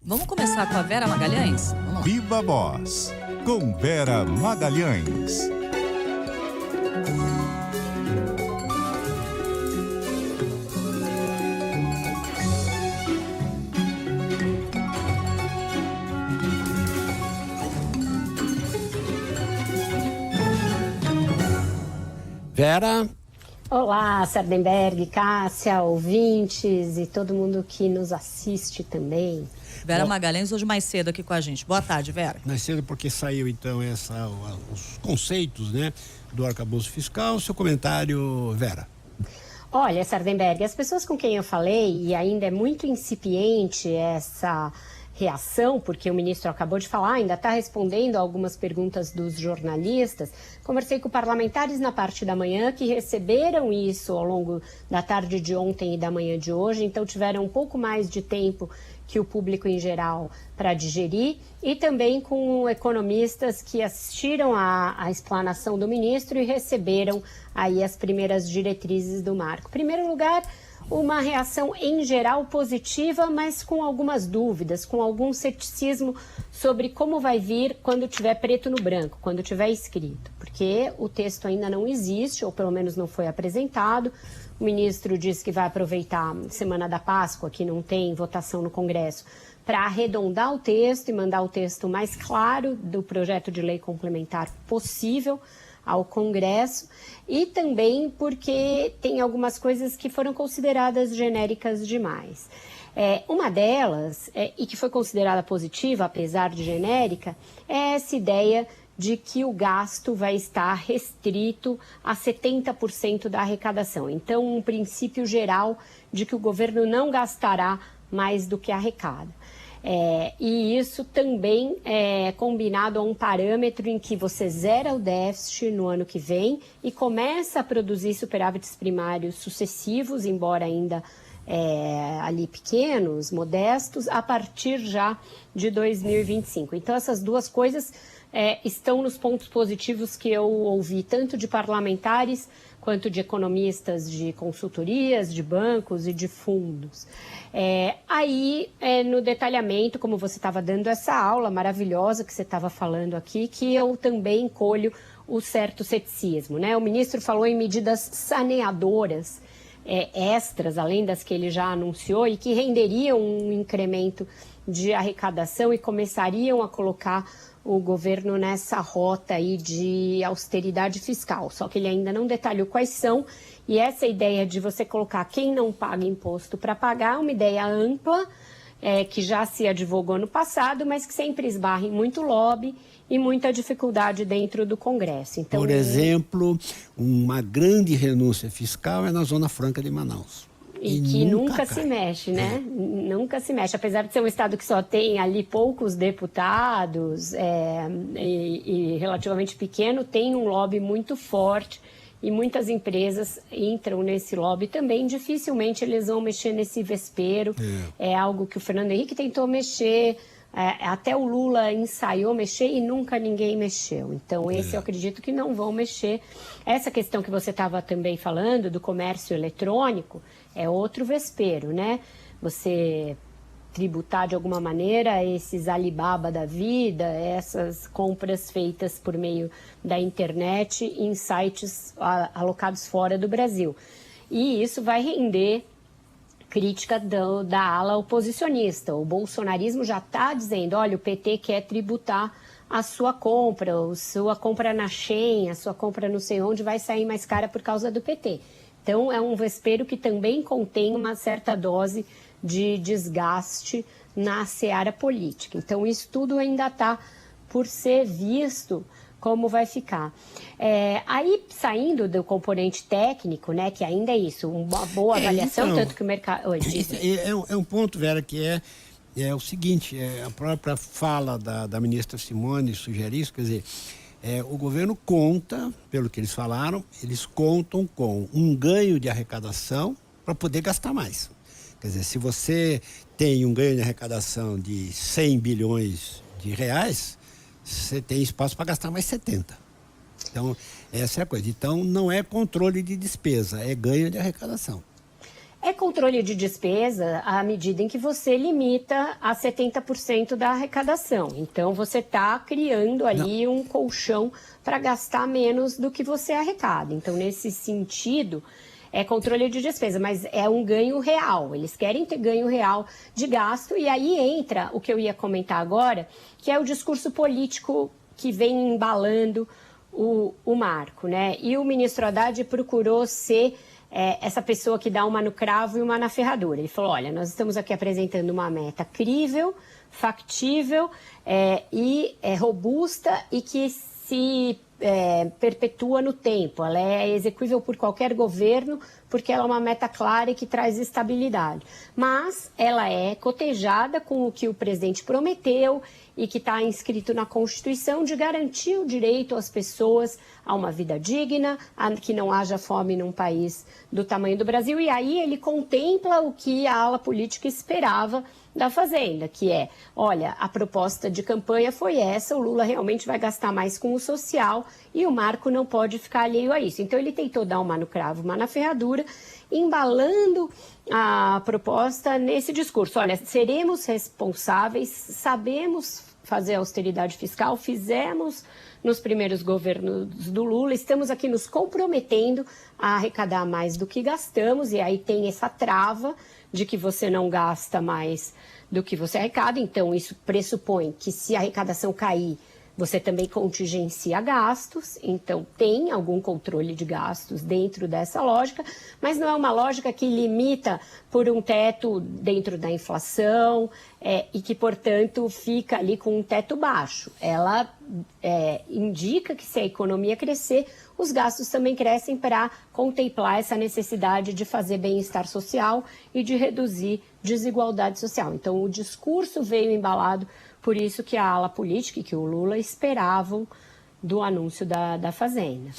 Vamos começar com a Vera Magalhães? Vamos lá. Viva Voz, com Vera Magalhães. Vera. Olá, Sardenberg, Cássia, ouvintes e todo mundo que nos assiste também. Vera Magalhães hoje mais cedo aqui com a gente. Boa tarde, Vera. Mais cedo porque saiu então os conceitos, né, do arcabouço fiscal. Seu comentário, Vera. Olha, Sardenberg, as pessoas com quem eu falei, e ainda é muito incipiente essa reação, porque o ministro acabou de falar, ainda está respondendo a algumas perguntas dos jornalistas. Conversei com parlamentares na parte da manhã que receberam isso ao longo da tarde de ontem e da manhã de hoje, então tiveram um pouco mais de tempo que o público em geral para digerir, e também com economistas que assistiram à explanação do ministro e receberam aí as primeiras diretrizes do marco. Em primeiro lugar, uma reação em geral positiva, mas com algumas dúvidas, com algum ceticismo sobre como vai vir quando tiver preto no branco, quando tiver escrito, porque o texto ainda não existe, ou pelo menos não foi apresentado. O ministro disse que vai aproveitar a Semana da Páscoa, que não tem votação no Congresso, para arredondar o texto e mandar o texto mais claro do projeto de lei complementar possível ao Congresso, e também porque tem algumas coisas que foram consideradas genéricas demais. Uma delas, e que foi considerada positiva, apesar de genérica, é essa ideia de que o gasto vai estar restrito a 70% da arrecadação. Então, um princípio geral de que o governo não gastará mais do que arrecada. E isso também é combinado a um parâmetro em que você zera o déficit no ano que vem e começa a produzir superávites primários sucessivos, embora ainda ali pequenos, modestos, a partir já de 2025. Então, essas duas coisas estão nos pontos positivos que eu ouvi, tanto de parlamentares quanto de economistas de consultorias, de bancos e de fundos. No detalhamento, como você estava dando essa aula maravilhosa que você estava falando aqui, que eu também colho o certo ceticismo, né? O ministro falou em medidas saneadoras, extras, além das que ele já anunciou, e que renderiam um incremento de arrecadação e começariam a colocar o governo nessa rota aí de austeridade fiscal. Só que ele ainda não detalhou quais são, e essa ideia de você colocar quem não paga imposto para pagar é uma ideia ampla, que já se advogou no passado, mas que sempre esbarra em muito lobby e muita dificuldade dentro do Congresso. Então, por exemplo, uma grande renúncia fiscal é na Zona Franca de Manaus. E que nunca se mexe, né? Nunca se mexe. Apesar de ser um estado que só tem ali poucos deputados e relativamente pequeno, tem um lobby muito forte e muitas empresas entram nesse lobby também. Dificilmente eles vão mexer nesse vespeiro. É algo que o Fernando Henrique tentou mexer, até o Lula ensaiou mexer e nunca ninguém mexeu. Então, esse eu acredito que não vão mexer. Essa questão que você estava também falando do comércio eletrônico é outro vespeiro, né? Você tributar de alguma maneira esses Alibaba da vida, essas compras feitas por meio da internet em sites alocados fora do Brasil. E isso vai render crítica da ala oposicionista. O bolsonarismo já está dizendo, olha, o PT quer tributar a sua compra na Shein, a sua compra não sei onde vai sair mais cara por causa do PT. Então, é um vespeiro que também contém uma certa dose de desgaste na seara política. Então, isso tudo ainda está por ser visto como vai ficar. Aí, saindo do componente técnico, né, que ainda é isso, uma boa avaliação, então, tanto que o mercado... É um ponto, Vera, que é o seguinte, a própria fala da ministra Simone sugere isso, quer dizer, o governo conta, pelo que eles falaram, eles contam com um ganho de arrecadação para poder gastar mais. Quer dizer, se você tem um ganho de arrecadação de 100 bilhões de reais, você tem espaço para gastar mais 70. Então, essa é a coisa. Então, não é controle de despesa, é ganho de arrecadação. É controle de despesa à medida em que você limita a 70% da arrecadação. Então, você está criando ali um colchão para gastar menos do que você arrecada. Então, nesse sentido, é controle de despesa, mas é um ganho real. Eles querem ter ganho real de gasto. E aí entra o que eu ia comentar agora, que é o discurso político que vem embalando o marco, né? E o ministro Haddad procurou ser essa pessoa que dá uma no cravo e uma na ferradura. Ele falou, olha, nós estamos aqui apresentando uma meta crível, factível e robusta e que se perpetua no tempo. Ela é execuível por qualquer governo, porque ela é uma meta clara e que traz estabilidade. Mas ela é cotejada com o que o presidente prometeu e que está inscrito na Constituição de garantir o direito às pessoas a uma vida digna, a que não haja fome num país do tamanho do Brasil. E aí ele contempla o que a ala política esperava da Fazenda, que é, olha, a proposta de campanha foi essa, o Lula realmente vai gastar mais com o social e o Marco não pode ficar alheio a isso. Então ele tentou dar uma no cravo, uma na ferradura, embalando a proposta nesse discurso. Olha, seremos responsáveis, sabemos fazer austeridade fiscal, fizemos nos primeiros governos do Lula, estamos aqui nos comprometendo a arrecadar mais do que gastamos, e aí tem essa trava de que você não gasta mais do que você arrecada, então isso pressupõe que se a arrecadação cair, você também contingencia gastos, então tem algum controle de gastos dentro dessa lógica, mas não é uma lógica que limita por um teto dentro da inflação e que, portanto, fica ali com um teto baixo. Ela indica que se a economia crescer, os gastos também crescem para contemplar essa necessidade de fazer bem-estar social e de reduzir desigualdade social. Então, o discurso veio embalado por isso que a ala política e que o Lula esperavam do anúncio da Fazenda.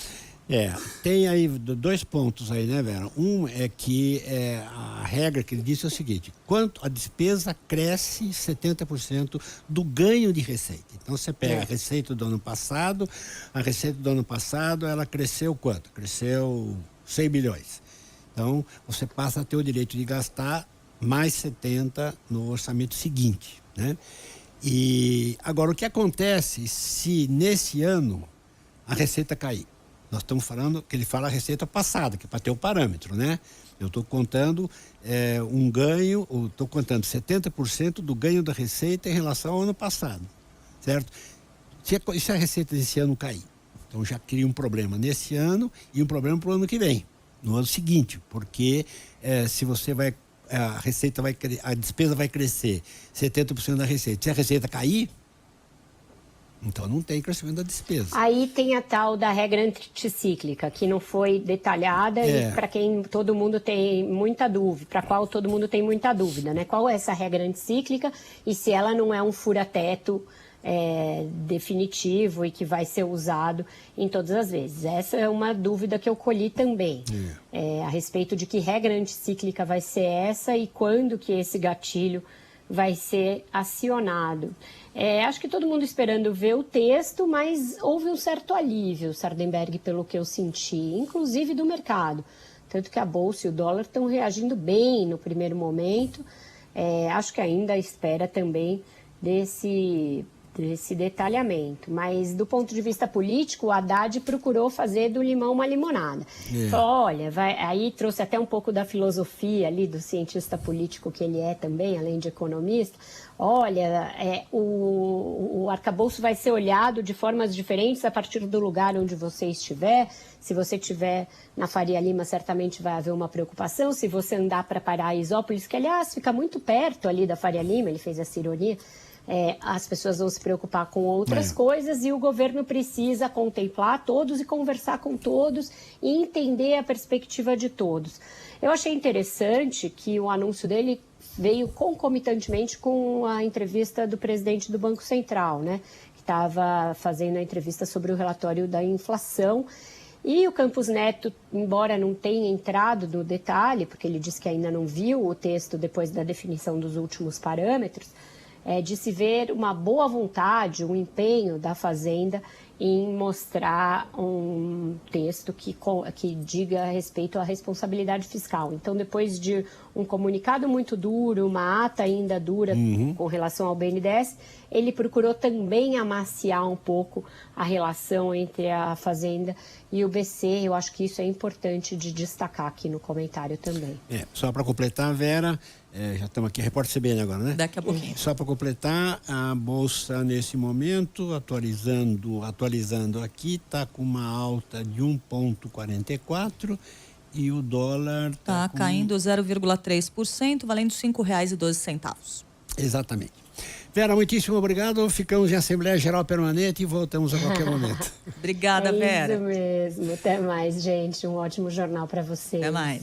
Tem aí dois pontos aí, né, Vera? Um é que a regra que ele disse é o seguinte, quanto a despesa cresce 70% do ganho de receita. Então, você pega a receita do ano passado, ela cresceu quanto? Cresceu 100 bilhões. Então, você passa a ter o direito de gastar mais 70 no orçamento seguinte, né? E agora, o que acontece se nesse ano a receita cair? Nós estamos falando, que ele fala a receita passada, que é para ter o parâmetro, né? Eu estou contando um ganho, estou contando 70% do ganho da receita em relação ao ano passado, certo? Se a receita desse ano cair, então já cria um problema nesse ano e um problema para o ano que vem, no ano seguinte, porque se você vai a despesa vai crescer 70% da receita. Se a receita cair, então não tem crescimento da despesa. Aí tem a tal da regra anticíclica, que não foi detalhada e para quem todo mundo tem muita dúvida, para qual todo mundo tem muita dúvida, né? Qual é essa regra anticíclica e se ela não é um fura-teto definitivo e que vai ser usado em todas as vezes. Essa é uma dúvida que eu colhi também, a respeito de que regra anticíclica vai ser essa e quando que esse gatilho vai ser acionado. Acho que todo mundo esperando ver o texto, mas houve um certo alívio, Sardenberg, pelo que eu senti, inclusive do mercado. Tanto que a Bolsa e o dólar estão reagindo bem no primeiro momento. Acho que ainda espera também desse detalhamento, mas do ponto de vista político, o Haddad procurou fazer do limão uma limonada. Falou, olha, aí trouxe até um pouco da filosofia ali do cientista político que ele é também, além de economista. Olha, o arcabouço vai ser olhado de formas diferentes a partir do lugar onde você estiver. Se você estiver na Faria Lima, certamente vai haver uma preocupação. Se você andar para Paraisópolis, que aliás fica muito perto ali da Faria Lima, ele fez essa ironia, as pessoas vão se preocupar com outras coisas e o governo precisa contemplar todos e conversar com todos e entender a perspectiva de todos. Eu achei interessante que o anúncio dele veio concomitantemente com a entrevista do presidente do Banco Central, né, que estava fazendo a entrevista sobre o relatório da inflação. E o Campos Neto, embora não tenha entrado no detalhe, porque ele disse que ainda não viu o texto depois da definição dos últimos parâmetros, de se ver uma boa vontade, um empenho da Fazenda em mostrar um texto que diga respeito à responsabilidade fiscal. Então, depois de um comunicado muito duro, uma ata ainda dura com relação ao BNDES, ele procurou também amaciar um pouco a relação entre a Fazenda e o BC. Eu acho que isso é importante de destacar aqui no comentário também. Só para completar, Vera, já estamos aqui, repórter CBN agora, né? Daqui a pouquinho. Só para completar, a Bolsa nesse momento, atualizando aqui, está com uma alta de 1,44 e o dólar Está caindo 0,3%, valendo R$ 5,12. Exatamente. Vera, muitíssimo obrigado. Ficamos em Assembleia Geral Permanente e voltamos a qualquer momento. Obrigada, Vera. Isso mesmo. Até mais, gente. Um ótimo jornal para vocês. Até mais.